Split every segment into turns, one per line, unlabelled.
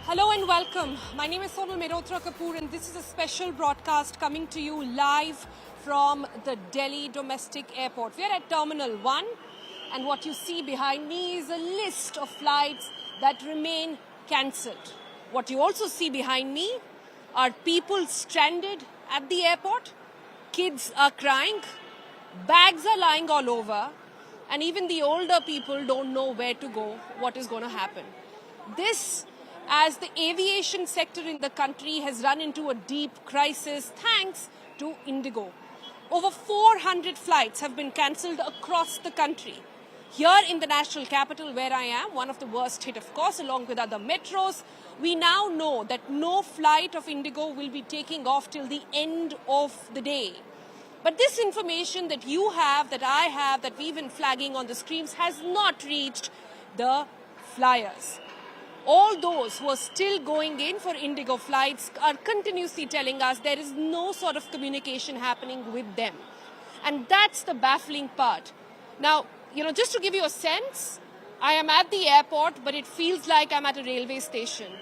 Hello and welcome. My name is Sonal Mehrotra Kapoor and this is a special broadcast coming to you live from the Delhi Domestic Airport. We are at Terminal 1 and what you see behind me is a list of flights that remain cancelled. What you also see behind me are people stranded at the airport, kids are crying, bags are lying all over, and even the older people don't know where to go, what is going to happen. This, as the aviation sector in the country has run into a deep crisis thanks to Indigo. Over 400 flights have been cancelled across the country. Here in the national capital where I am, one of the worst hit of course, along with other metros, we now know that no flight of Indigo will be taking off till the end of the day. But this information that you have, that I have, that we've been flagging on the screens has not reached the flyers. All those who are still going in for Indigo flights are continuously telling us there is no sort of communication happening with them. And that's the baffling part. Now, just to give you a sense, I am at the airport, but it feels like I'm at a railway station.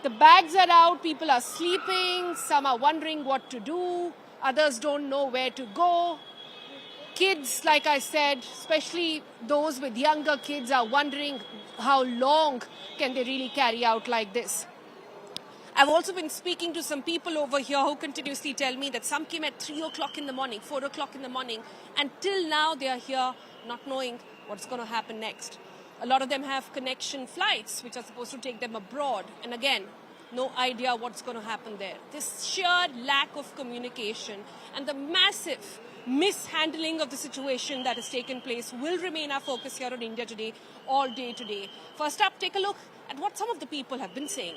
The bags are out, people are sleeping, some are wondering what to do, others don't know where to go. Kids, like I said, especially those with younger kids, are wondering how long can they really carry out like this. I've also been speaking to some people over here who continuously tell me that some came at 3 o'clock in the morning, 4 o'clock in the morning, and till now they are here not knowing what's going to happen next. A lot of them have connection flights which are supposed to take them abroad, and again, no idea what's going to happen there. This sheer lack of communication and the massive mishandling of the situation that has taken place will remain our focus here on India Today all day today. First up, take a look at what some of the people have been saying.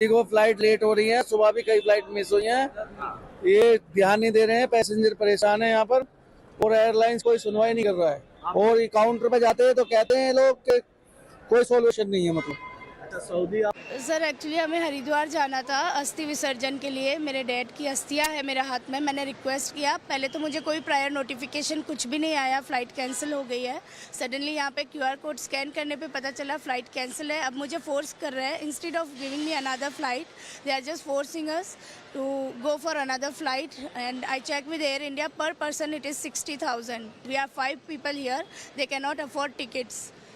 IndiGo flight late हो रही है, सुबह भी कई flight miss हुई हैं। ये ध्यान नहीं दे रहे हैं, पैसेंजर परेशान है यहाँ पर और एयरलाइंस कोई सुनवाई नहीं कर रहा है। और ये काउंटर पे जाते हैं तो कहते हैं लोग कि कोई सॉल्यूशन नहीं है। मतलब
सर एक्चुअली हमें हरिद्वार जाना था अस्थि विसर्जन के लिए। मेरे डैड की अस्थियां है मेरे हाथ में। मैंने रिक्वेस्ट किया, पहले तो मुझे कोई प्रायर नोटिफिकेशन कुछ भी नहीं आया, फ़्लाइट कैंसिल हो गई है। सडनली यहाँ पे QR कोड स्कैन करने पे पता चला फ़्लाइट कैंसिल है। अब मुझे फोर्स कर रहे हैं, instead of giving me another flight they are just forcing us to go for another flight. And I check with Air India, per person it is 60,000। We are 5 people here, they cannot afford tickets.